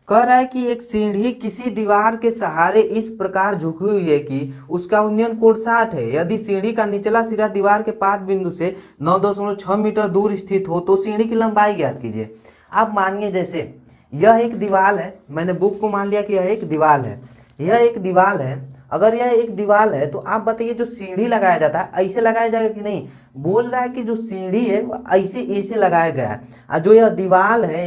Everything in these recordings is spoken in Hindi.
कह रहा है कि एक सीढ़ी किसी दीवार के सहारे इस प्रकार झुकी हुई है कि उसका उन्नयन कोण 60 है। यदि सीढ़ी का निचला सिरा दीवार के पाद बिंदु से 9.6 मीटर दूर स्थित हो तो सीढ़ी की लंबाई ज्ञात कीजिए। आप मानिए जैसे यह एक दीवार है, मैंने बुक को मान लिया कि यह एक दीवार है, यह एक दीवार है। अगर यह एक दीवार है तो आप बताइए जो सीढ़ी लगाया जाता है ऐसे लगाया जाएगा कि नहीं। बोल रहा है कि जो सीढ़ी है वो ऐसे ऐसे लगाया गया है, और जो यह दीवार है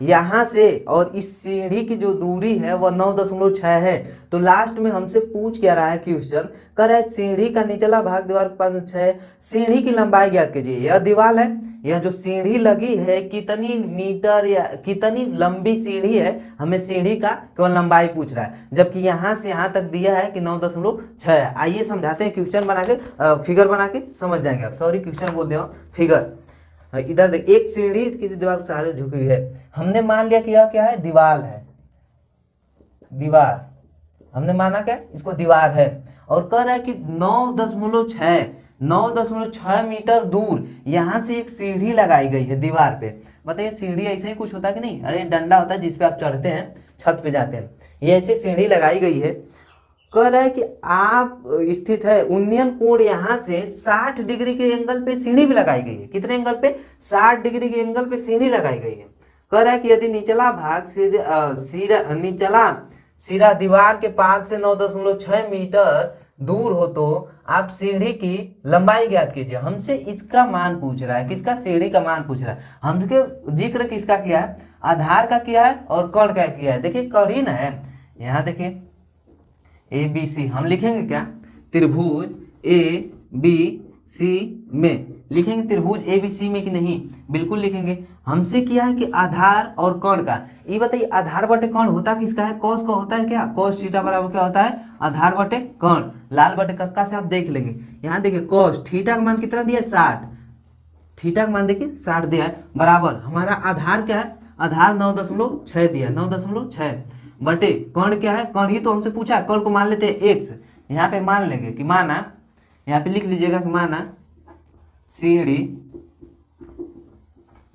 यहाँ से और इस सीढ़ी की जो दूरी है वह 9.6 है। तो लास्ट में हमसे पूछ क्या रहा है क्वेश्चन, कह रहा है सीढ़ी का निचला भाग दीवार के पास 6 है, सीढ़ी की लंबाई ज्ञात कीजिए। यह दीवार है, यह जो सीढ़ी लगी है कितनी मीटर या कितनी लंबी सीढ़ी है, हमें सीढ़ी का केवल लंबाई पूछ रहा है, जबकि यहाँ से यहाँ तक दिया है कि 9.6 है। आइए समझाते हैं, क्वेश्चन बना के फिगर बना के समझ जाएंगे आप। सॉरी क्वेश्चन बोल दिया फिगर। इधर देख, एक सीढ़ी किसी दीवार के सहारे झुकी हुई है। हमने मान लिया कि यह क्या है, दीवार है, दीवार हमने माना क्या, इसको दीवार है। और कह रहा है कि 9.6 मीटर दूर यहाँ से एक सीढ़ी लगाई गई है दीवार पे। बताइए सीढ़ी ऐसे ही कुछ होता है कि नहीं, अरे डंडा होता है जिसपे आप चढ़ते हैं, छत पे जाते हैं, ये ऐसे सीढ़ी लगाई गई है। कह रहा है कि आप स्थित है, उन्नयन कोण यहाँ से 60 डिग्री के एंगल पे सीढ़ी भी लगाई गई है। कितने एंगल पे, 60 डिग्री के एंगल पे सीढ़ी लगाई गई है। कह रहा है कि यदि निचला भाग निचला सिरा दीवार के पास से 9.6 मीटर दूर हो तो आप सीढ़ी की लंबाई ज्ञात कीजिए। हमसे इसका मान पूछ रहा है, किसका, सीढ़ी का मान पूछ रहा है। हमसे जिक्र किसका किया है, आधार का किया है और कर्ण का किया है। देखिए कर्ण है, यहाँ देखिए ABC हम लिखेंगे क्या, त्रिभुज ABC में लिखेंगे, त्रिभुज ABC में कि नहीं, बिल्कुल लिखेंगे। हमसे किया है कि आधार और कर्ण का। ये बताइए आधार बटे कर्ण होता किसका है, कॉस का होता है क्या, कॉस थीटा बराबर क्या होता है, आधार बटे कर्ण। लाल बटे कक्का से आप देख लेंगे। यहाँ देखिए कॉस थीटा का मान कितना दिया है, 60, थीटा का मान देखिए 60 दिया है, बराबर हमारा आधार क्या है, आधार 9.6 दिया है, 9.6 बटे कर्ण क्या है, कर्ण ही तो हमसे पूछा, कर्ण को मान लेते हैं x। यहाँ पे मान लेंगे कि माना, यहाँ पे लिख लीजिएगा कि माना सीढ़ी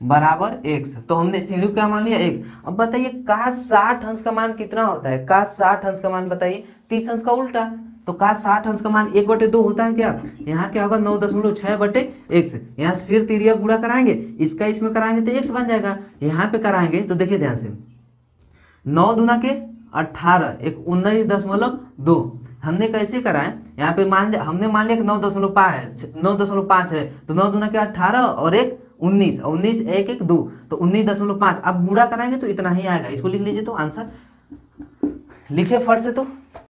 बराबर x। तो हमने सीढ़ी क्या मान लिया x। अब बताइए cos 60 अंश का मान कितना होता है, cos 60 अंश का मान बताइए 30 अंश का उल्टा। तो cos 60 अंश का मान 1/2 होता है क्या, यहाँ क्या होगा 9.6 बटे x। यहाँ से फिर तिरिया गुणा कराएंगे, इसका इसमें कराएंगे तो x बन जाएगा। यहाँ पे कराएंगे तो देखिए ध्यान से, 9 दूना के 18, एक 19.2। हमने कैसे करा है, यहाँ पे हमने मान लिया कि 9.5 है, तो 9 दूना के 18 और एक 19, 19 एक 1 2, तो 19.5। अब गुणा कराएंगे तो इतना ही आएगा। इसको लिख लीजिए, तो आंसर लिखिए फट से। तो